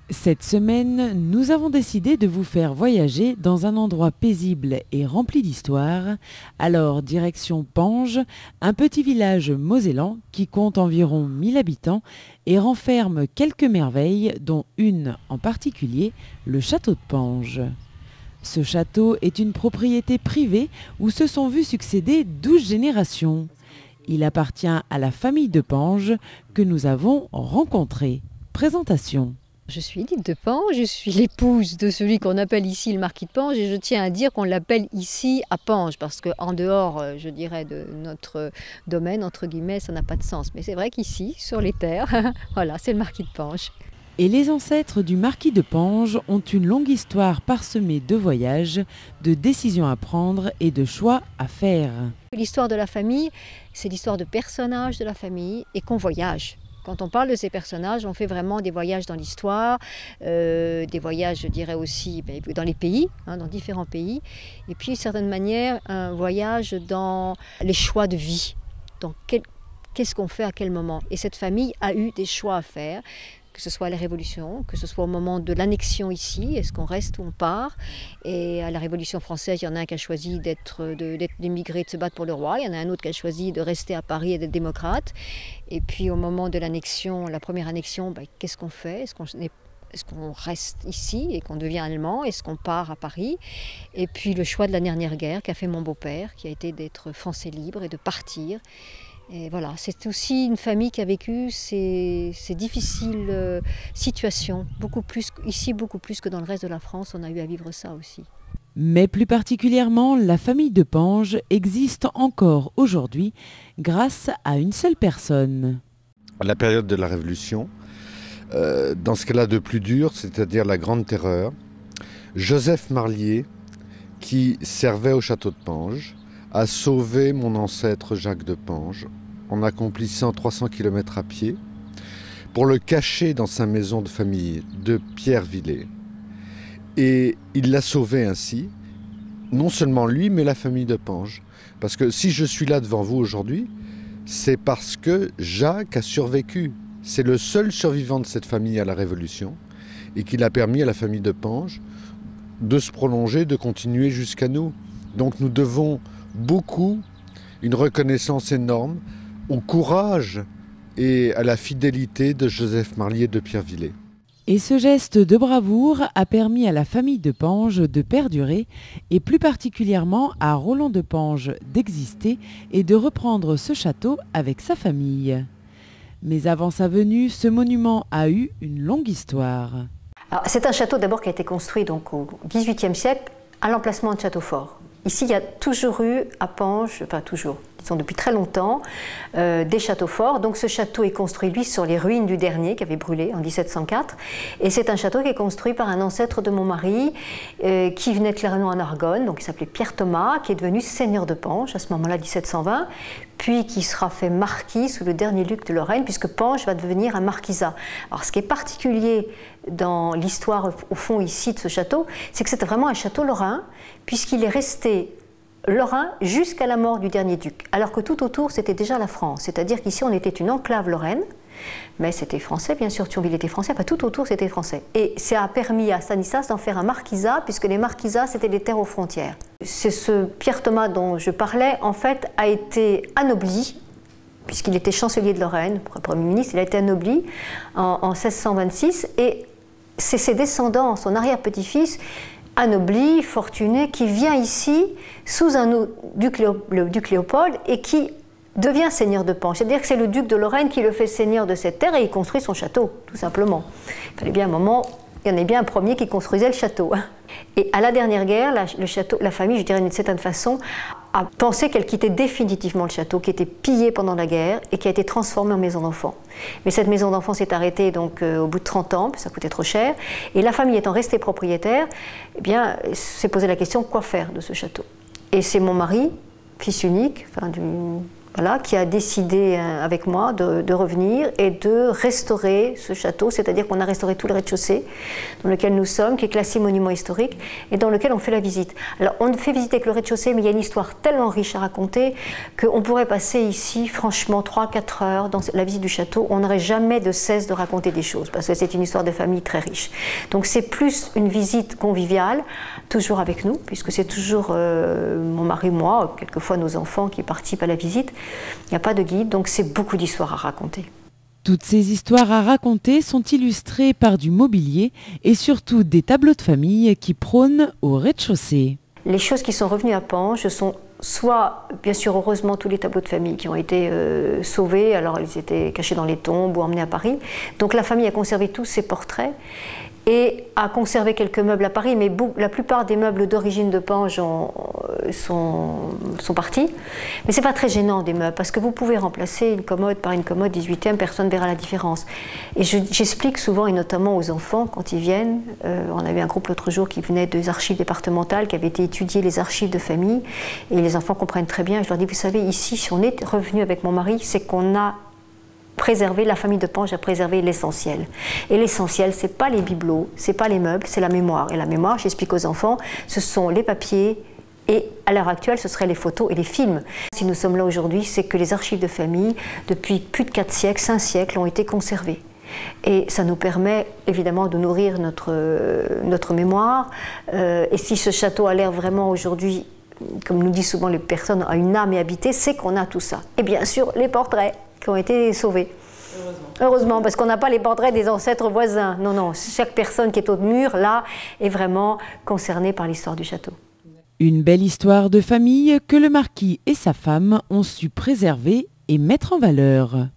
Cette semaine, nous avons décidé de vous faire voyager dans un endroit paisible et rempli d'histoire. Alors, direction Pange, un petit village mosellan qui compte environ 1000 habitants et renferme quelques merveilles, dont une en particulier, le château de Pange. Ce château est une propriété privée où se sont vues succéder 12 générations. Il appartient à la famille de Pange que nous avons rencontrée. Présentation. Je suis Edith de Pange, je suis l'épouse de celui qu'on appelle ici le marquis de Pange et je tiens à dire qu'on l'appelle ici à Pange parce qu'en dehors, je dirais, de notre domaine, entre guillemets, ça n'a pas de sens. Mais c'est vrai qu'ici, sur les terres, voilà, c'est le marquis de Pange. Et les ancêtres du marquis de Pange ont une longue histoire parsemée de voyages, de décisions à prendre et de choix à faire. L'histoire de la famille, c'est l'histoire de personnages de la famille et qu'on voyage. Quand on parle de ces personnages, on fait vraiment des voyages dans l'histoire, des voyages, je dirais aussi, dans les pays, dans différents pays. Et puis, d'une certaine manière, un voyage dans les choix de vie. Donc, qu'est-ce qu'on fait à quel moment? Et cette famille a eu des choix à faire, que ce soit à la Révolution, que ce soit au moment de l'annexion ici, est-ce qu'on reste ou on part? Et à la Révolution française, il y en a un qui a choisi d'émigrer, de se battre pour le roi, il y en a un autre qui a choisi de rester à Paris et d'être démocrate. Et puis au moment de l'annexion, la première annexion, qu'est-ce qu'on fait? Est-ce qu'on reste ici et qu'on devient allemand? Est-ce qu'on part à Paris? Et puis le choix de la dernière guerre qu'a fait mon beau-père, qui a été d'être français libre et de partir. Et voilà, c'est aussi une famille qui a vécu ces difficiles situations, beaucoup plus que dans le reste de la France, on a eu à vivre ça aussi. Mais plus particulièrement, la famille de Pange existe encore aujourd'hui grâce à une seule personne. À la période de la Révolution, dans ce qu'elle a de plus dur, c'est-à-dire la Grande Terreur, Joseph Marlier, qui servait au château de Pange, a sauvé mon ancêtre Jacques de Pange en accomplissant 300 km à pied pour le cacher dans sa maison de famille de Pierrevillers. Et il l'a sauvé ainsi, non seulement lui, mais la famille de Pange. Parce que si je suis là devant vous aujourd'hui, c'est parce que Jacques a survécu. C'est le seul survivant de cette famille à la Révolution et qu'il a permis à la famille de Pange de se prolonger, de continuer jusqu'à nous. Donc nous devons beaucoup, une reconnaissance énorme au courage et à la fidélité de Joseph Marlier de Pierrevillers. Et ce geste de bravoure a permis à la famille de Pange de perdurer et plus particulièrement à Roland de Pange d'exister et de reprendre ce château avec sa famille. Mais avant sa venue, ce monument a eu une longue histoire. C'est un château d'abord qui a été construit donc, au XVIIIe siècle à l'emplacement de Châteaufort. Ici, il y a toujours eu à Pange, enfin toujours, disons depuis très longtemps, des châteaux forts. Donc ce château est construit, lui, sur les ruines du dernier qui avait brûlé en 1704. Et c'est un château qui est construit par un ancêtre de mon mari qui venait de Clermont en Argonne, donc il s'appelait Pierre Thomas, qui est devenu seigneur de Pange à ce moment-là, 1720, puis qui sera fait marquis sous le dernier duc de Lorraine, puisque Pange va devenir un marquisat. Alors ce qui est particulier dans l'histoire, au fond, ici, de ce château, c'est que c'était vraiment un château lorrain, puisqu'il est resté lorrain jusqu'à la mort du dernier duc, alors que tout autour, c'était déjà la France. C'est-à-dire qu'ici, on était une enclave lorraine, mais c'était français, bien sûr, Thionville était français, enfin, tout autour, c'était français. Et ça a permis à Stanislas d'en faire un marquisat, puisque les marquisats, c'était les terres aux frontières. C'est ce Pierre Thomas dont je parlais, en fait, a été anobli, puisqu'il était chancelier de Lorraine, Premier ministre, il a été anobli en 1626, et c'est ses descendants, son arrière-petit-fils, anobli, fortuné, qui vient ici sous le duc Léopold et qui devient seigneur de Pange. C'est-à-dire que c'est le duc de Lorraine qui le fait seigneur de cette terre et il construit son château, tout simplement. Il fallait bien un moment, il y en avait bien un premier qui construisait le château. Et à la dernière guerre, la famille, je dirais d'une certaine façon, a pensé qu'elle quittait définitivement le château, qui était pillé pendant la guerre et qui a été transformé en maison d'enfants. Mais cette maison d'enfants s'est arrêtée donc, au bout de 30 ans, ça coûtait trop cher. Et la famille étant restée propriétaire, eh bien, s'est posé la question, quoi faire de ce château? Et c'est mon mari, fils unique, enfin, voilà, qui a décidé avec moi de revenir et de restaurer ce château, c'est-à-dire qu'on a restauré tout le rez-de-chaussée dans lequel nous sommes, qui est classé monument historique et dans lequel on fait la visite. Alors on fait visiter avec le rez-de-chaussée, mais il y a une histoire tellement riche à raconter qu'on pourrait passer ici franchement 3-4 heures dans la visite du château. On n'aurait jamais de cesse de raconter des choses parce que c'est une histoire de famille très riche. Donc c'est plus une visite conviviale, toujours avec nous, puisque c'est toujours mon mari, moi, quelquefois nos enfants qui participent à la visite. Il n'y a pas de guide, donc c'est beaucoup d'histoires à raconter. Toutes ces histoires à raconter sont illustrées par du mobilier et surtout des tableaux de famille qui prônent au rez-de-chaussée. Les choses qui sont revenues à Pange sont soit, bien sûr, heureusement, tous les tableaux de famille qui ont été sauvés, alors ils étaient cachés dans les tombes ou emmenés à Paris. Donc la famille a conservé tous ces portraits et a conservé quelques meubles à Paris, mais la plupart des meubles d'origine de Pange sont partis. Mais ce n'est pas très gênant des meubles, parce que vous pouvez remplacer une commode par une commode 18e, personne ne verra la différence. Et j'explique souvent, et notamment aux enfants, quand ils viennent, on avait un groupe l'autre jour qui venait des archives départementales, qui avait été étudier les archives de famille, et les enfants comprennent très bien. Je leur dis, vous savez, ici, si on est revenu avec mon mari, c'est qu'on a préserver, la famille de Pange a préservé l'essentiel. Et l'essentiel, ce n'est pas les bibelots, ce n'est pas les meubles, c'est la mémoire. Et la mémoire, j'explique aux enfants, ce sont les papiers et à l'heure actuelle, ce seraient les photos et les films. Si nous sommes là aujourd'hui, c'est que les archives de famille, depuis plus de 4 siècles, 5 siècles, ont été conservées. Et ça nous permet évidemment de nourrir notre mémoire. Et si ce château a l'air vraiment aujourd'hui, comme nous disent souvent les personnes, à une âme et habitée, c'est qu'on a tout ça. Et bien sûr, les portraits qui ont été sauvés. Heureusement, parce qu'on n'a pas les portraits des ancêtres voisins. Non, non, chaque personne qui est au mur, là, est vraiment concernée par l'histoire du château. Une belle histoire de famille que le marquis et sa femme ont su préserver et mettre en valeur.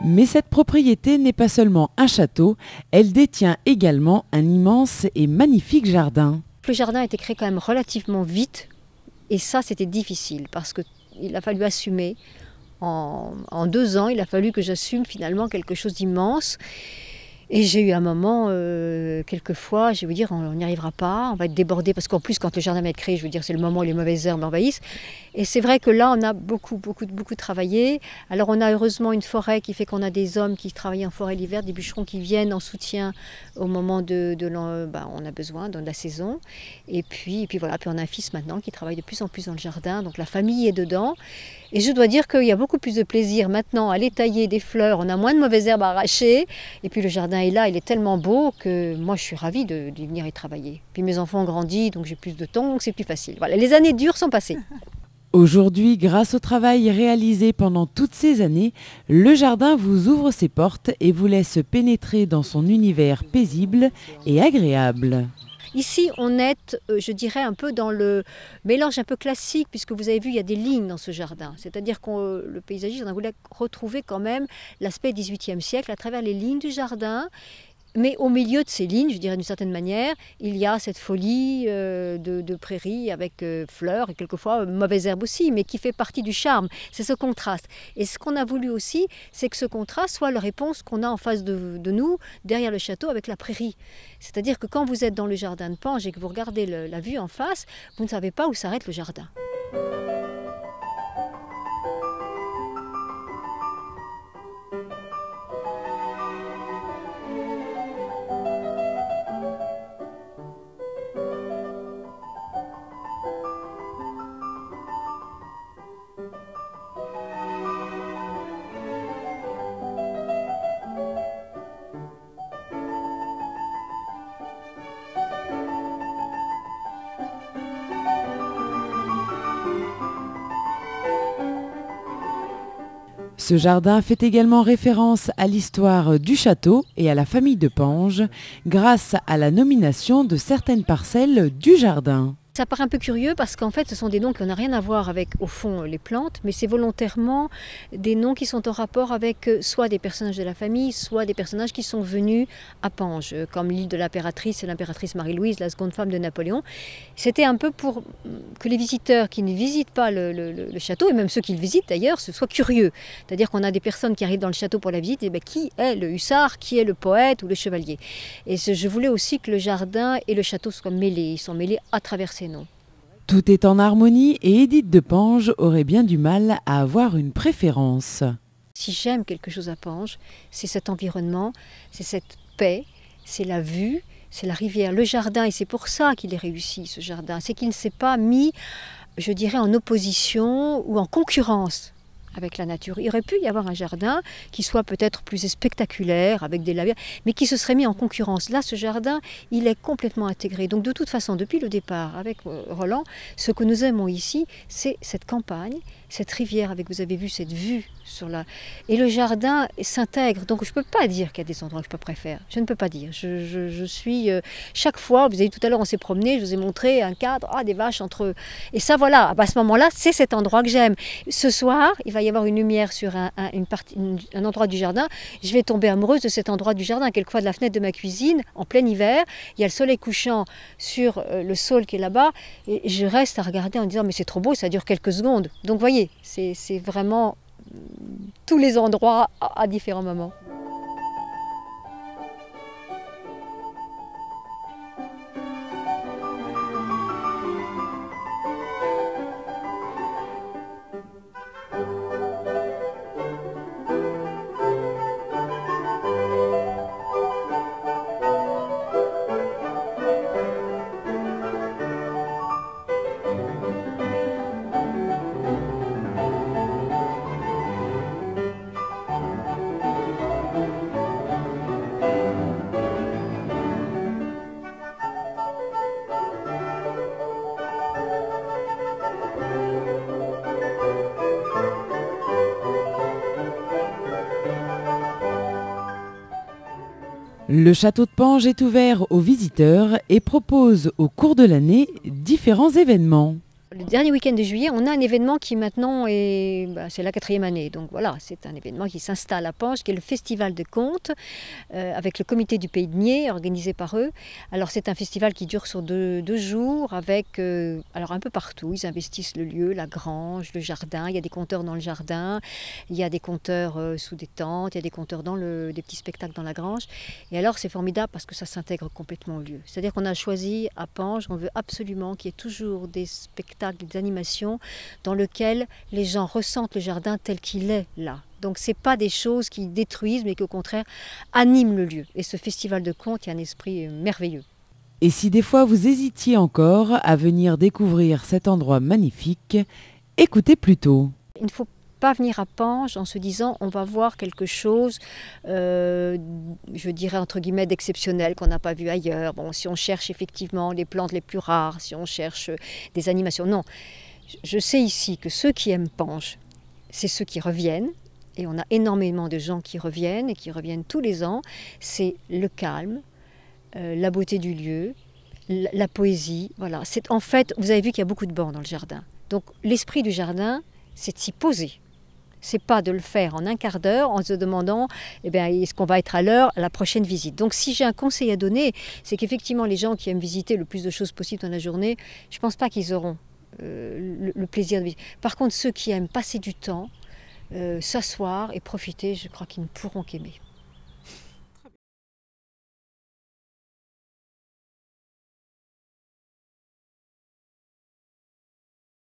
Mais cette propriété n'est pas seulement un château, elle détient également un immense et magnifique jardin. Le jardin a été créé quand même relativement vite et ça c'était difficile parce qu'il a fallu assumer. En 2 ans, il a fallu que j'assume finalement quelque chose d'immense. Et j'ai eu un moment, quelquefois, je vais vous dire, on n'y arrivera pas, on va être débordé, parce qu'en plus, quand le jardin va être créé, je veux dire, c'est le moment où les mauvaises herbes envahissent. Et c'est vrai que là, on a beaucoup travaillé. Alors, on a heureusement une forêt qui fait qu'on a des hommes qui travaillent en forêt l'hiver, des bûcherons qui viennent en soutien au moment on a besoin de la saison. Et puis voilà, puis on a un fils maintenant qui travaille de plus en plus dans le jardin, donc la famille est dedans. Et je dois dire qu'il y a beaucoup plus de plaisir maintenant à aller tailler des fleurs, on a moins de mauvaises herbes à arracher. Et puis le jardin est là, il est tellement beau que moi je suis ravie d'y venir y travailler. Puis mes enfants ont grandi, donc j'ai plus de temps, donc c'est plus facile. Voilà, les années dures sont passées. Aujourd'hui, grâce au travail réalisé pendant toutes ces années, le jardin vous ouvre ses portes et vous laisse pénétrer dans son univers paisible et agréable. Ici, on est, je dirais, un peu dans le mélange un peu classique, puisque vous avez vu, il y a des lignes dans ce jardin. C'est-à-dire que le paysagiste, on a voulu retrouver quand même l'aspect 18e siècle à travers les lignes du jardin. Mais au milieu de ces lignes, je dirais d'une certaine manière, il y a cette folie de prairies avec fleurs et quelquefois mauvaises herbes aussi, mais qui fait partie du charme. C'est ce contraste. Et ce qu'on a voulu aussi, c'est que ce contraste soit la réponse qu'on a en face de nous, derrière le château, avec la prairie. C'est-à-dire que quand vous êtes dans le jardin de Pange et que vous regardez la vue en face, vous ne savez pas où s'arrête le jardin. Ce jardin fait également référence à l'histoire du château et à la famille de Pange grâce à la nomination de certaines parcelles du jardin. Ça paraît un peu curieux parce qu'en fait ce sont des noms qui n'ont rien à voir avec au fond les plantes, mais c'est volontairement des noms qui sont en rapport avec soit des personnages de la famille, soit des personnages qui sont venus à Pange, comme l'île de l'impératrice et l'impératrice Marie-Louise, la seconde femme de Napoléon. C'était un peu pour que les visiteurs qui ne visitent pas le château, et même ceux qui le visitent d'ailleurs, soient curieux. C'est-à-dire qu'on a des personnes qui arrivent dans le château pour la visite, et bien, qui est le hussard, qui est le poète ou le chevalier. Et je voulais aussi que le jardin et le château soient mêlés, ils sont mêlés à travers ces noms. Tout est en harmonie et Édith de Pange aurait bien du mal à avoir une préférence. Si j'aime quelque chose à Pange, c'est cet environnement, c'est cette paix, c'est la vue, c'est la rivière, le jardin, et c'est pour ça qu'il est réussi ce jardin, c'est qu'il ne s'est pas mis, je dirais, en opposition ou en concurrence avec la nature. Il aurait pu y avoir un jardin qui soit peut-être plus spectaculaire, avec des lavières, mais qui se serait mis en concurrence. Là, ce jardin, il est complètement intégré. Donc de toute façon, depuis le départ, avec Roland, ce que nous aimons ici, c'est cette campagne, cette rivière, avec, vous avez vu, cette vue sur la... Et le jardin s'intègre. Donc je ne peux pas dire qu'il y a des endroits que je préfère. Je ne peux pas dire. Je suis... chaque fois, vous avez vu tout à l'heure, on s'est promené, je vous ai montré un cadre, des vaches entre eux. Et ça, voilà, à ce moment-là, c'est cet endroit que j'aime. Ce soir, il va y avoir une lumière sur un endroit du jardin. Je vais tomber amoureuse de cet endroit du jardin. Quelquefois, de la fenêtre de ma cuisine, en plein hiver, il y a le soleil couchant sur le saule qui est là-bas. Et je reste à regarder en disant, mais c'est trop beau, ça dure quelques secondes. Donc, vous voyez, c'est vraiment tous les endroits à différents moments. Le château de Pange est ouvert aux visiteurs et propose au cours de l'année différents événements. Le dernier week-end de juillet, on a un événement qui maintenant est, c'est la 4e année. Donc voilà, c'est un événement qui s'installe à Pange, qui est le Festival de Contes, avec le comité du Pays de Nied, organisé par eux. Alors c'est un festival qui dure sur deux jours, avec, alors un peu partout, ils investissent le lieu, la grange, le jardin. Il y a des conteurs dans le jardin, il y a des conteurs sous des tentes, il y a des conteurs dans des petits spectacles dans la grange. Et alors c'est formidable parce que ça s'intègre complètement au lieu. C'est-à-dire qu'on a choisi à Pange, on veut absolument qu'il y ait toujours des spectacles, des animations dans lesquelles les gens ressentent le jardin tel qu'il est là. Donc ce n'est pas des choses qui détruisent, mais qui au contraire animent le lieu. Et ce festival de contes, il y a un esprit merveilleux. Et si des fois vous hésitiez encore à venir découvrir cet endroit magnifique, écoutez plutôt. Il ne faut pas venir à Pange en se disant on va voir quelque chose, je dirais entre guillemets d'exceptionnel qu'on n'a pas vu ailleurs. Bon, si on cherche effectivement les plantes les plus rares, si on cherche des animations, non. Je sais ici que ceux qui aiment Pange, c'est ceux qui reviennent, et on a énormément de gens qui reviennent et qui reviennent tous les ans. C'est le calme, la beauté du lieu, la poésie. Voilà. En fait, vous avez vu qu'il y a beaucoup de bancs dans le jardin. Donc l'esprit du jardin, c'est de s'y poser. C'est pas de le faire en un quart d'heure en se demandant est-ce qu'on va être à l'heure à la prochaine visite. Donc si j'ai un conseil à donner, c'est qu'effectivement les gens qui aiment visiter le plus de choses possible dans la journée, je ne pense pas qu'ils auront le plaisir de visiter. Par contre, ceux qui aiment passer du temps, s'asseoir et profiter, je crois qu'ils ne pourront qu'aimer.